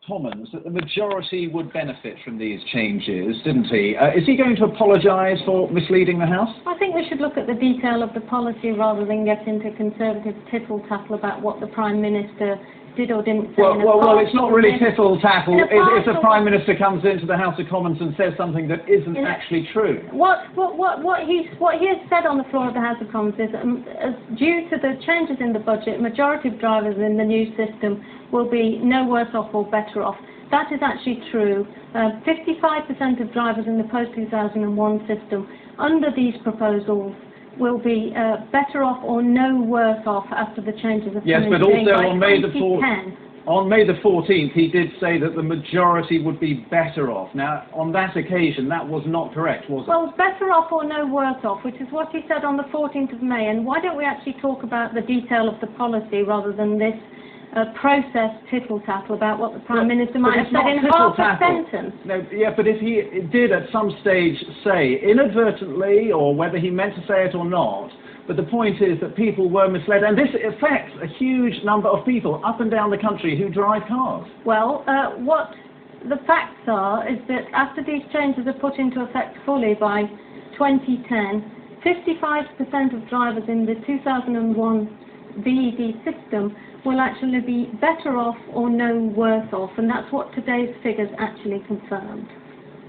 Commons that the majority would benefit from these changes, didn't he? Is he going to apologise for misleading the House? I think we should look at the detail of the policy rather than get into Conservative tittle-tattle about what the Prime Minister did or didn't say. Well, it's not really tittle-tattle if the Prime Minister comes into the House of Commons and says something that isn't actually true. What he has said on the floor of the House of Commons is due to the changes in the budget, majority of drivers in the new system will be no worse off or better off. That is actually true. 55% of drivers in the post-2001 system under these proposals will be better off or no worse off after the changes of Yes, but also on May the 14th, he did say that the majority would be better off. Now, on that occasion, that was not correct, was it? Well, better off or no worse off, which is what he said on the 14th of May. And why don't we actually talk about the detail of the policy rather than this process tittle-tattle about what the Prime Minister might have said in half a sentence? No, yeah, but if he did at some stage say, inadvertently, or whether he meant to say it or not, but the point is that people were misled, and this affects a huge number of people up and down the country who drive cars. Well, what the facts are is that after these changes are put into effect fully by 2010, 55% of drivers in the 2001 BED system will actually be better off or no worse off, and that's what today's figures actually confirmed.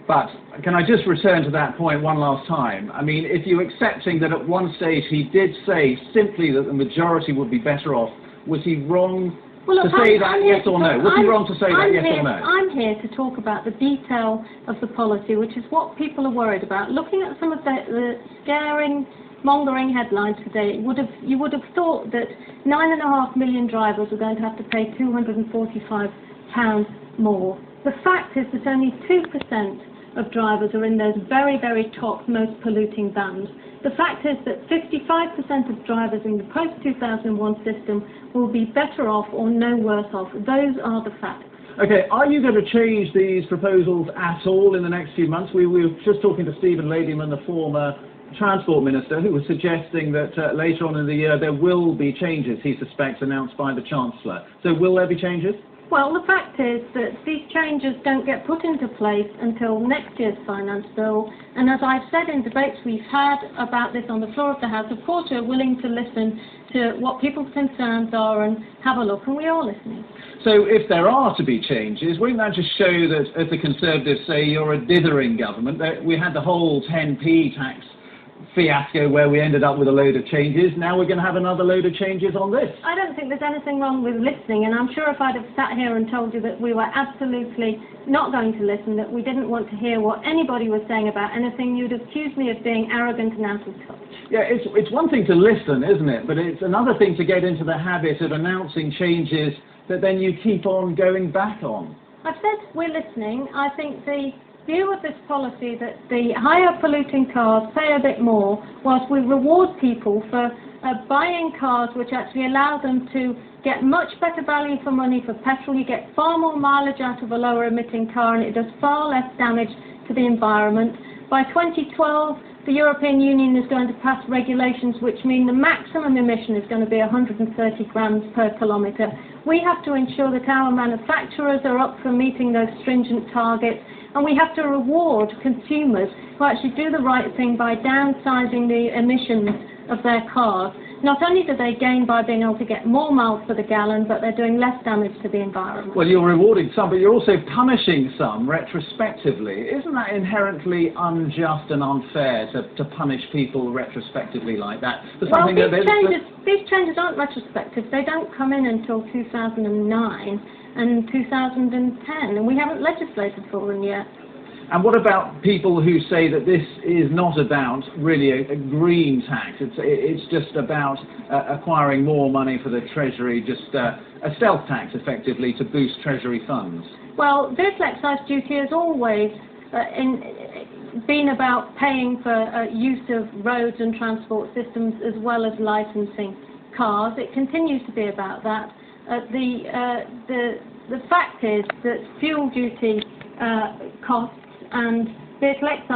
But can I just return to that point one last time? I mean, if you're accepting that at one stage he did say simply that the majority would be better off, was he wrong to say that, yes or no? Was he wrong to say that, yes or no? I'm here to talk about the detail of the policy, which is what people are worried about. Looking at some of the scaring, mongering headlines today, you would have thought that 9.5 million drivers are going to have to pay £245 more. The fact is that only 2% of drivers are in those very, very top, most polluting bands. The fact is that 55% of drivers in the post-2001 system will be better off or no worse off. Those are the facts. Okay, are you going to change these proposals at all in the next few months? We were just talking to Stephen Ladyman, the former Transport Minister, who was suggesting that later on in the year there will be changes, he suspects, announced by the Chancellor. So will there be changes? Well, the fact is that these changes don't get put into place until next year's finance bill, and as I've said in debates we've had about this on the floor of the House, of course we're willing to listen to what people's concerns are and have a look, and we are listening. So if there are to be changes, wouldn't that just show that, as the Conservatives say, you're a dithering government? That we had the whole 10p tax fiasco where we ended up with a load of changes. Now we're going to have another load of changes on this. I don't think there's anything wrong with listening, and I'm sure if I'd have sat here and told you that we were absolutely not going to listen, that we didn't want to hear what anybody was saying about anything, you'd accuse me of being arrogant and out of touch. Yeah, it's one thing to listen, isn't it? But it's another thing to get into the habit of announcing changes that then you keep on going back on. I've said we're listening. I think the view of this policy that the higher polluting cars pay a bit more, whilst we reward people for buying cars which actually allow them to get much better value for money for petrol. You get far more mileage out of a lower emitting car, and it does far less damage to the environment. By 2012, the European Union is going to pass regulations which mean the maximum emission is going to be 130 grams per kilometre. We have to ensure that our manufacturers are up for meeting those stringent targets, and we have to reward consumers who actually do the right thing by downsizing the emissions of their cars. Not only do they gain by being able to get more miles per the gallon, but they're doing less damage to the environment. Well, you're rewarding some, but you're also punishing some retrospectively. Isn't that inherently unjust and unfair to punish people retrospectively like that? Well, these changes aren't retrospective. They don't come in until 2009 and 2010, and we haven't legislated for them yet. And what about people who say that this is not about really a green tax? It's just about acquiring more money for the Treasury, just a stealth tax, effectively, to boost Treasury funds? Well, vehicle excise duty has always been about paying for use of roads and transport systems as well as licensing cars. It continues to be about that. The fact is that fuel duty costs and vehicle excise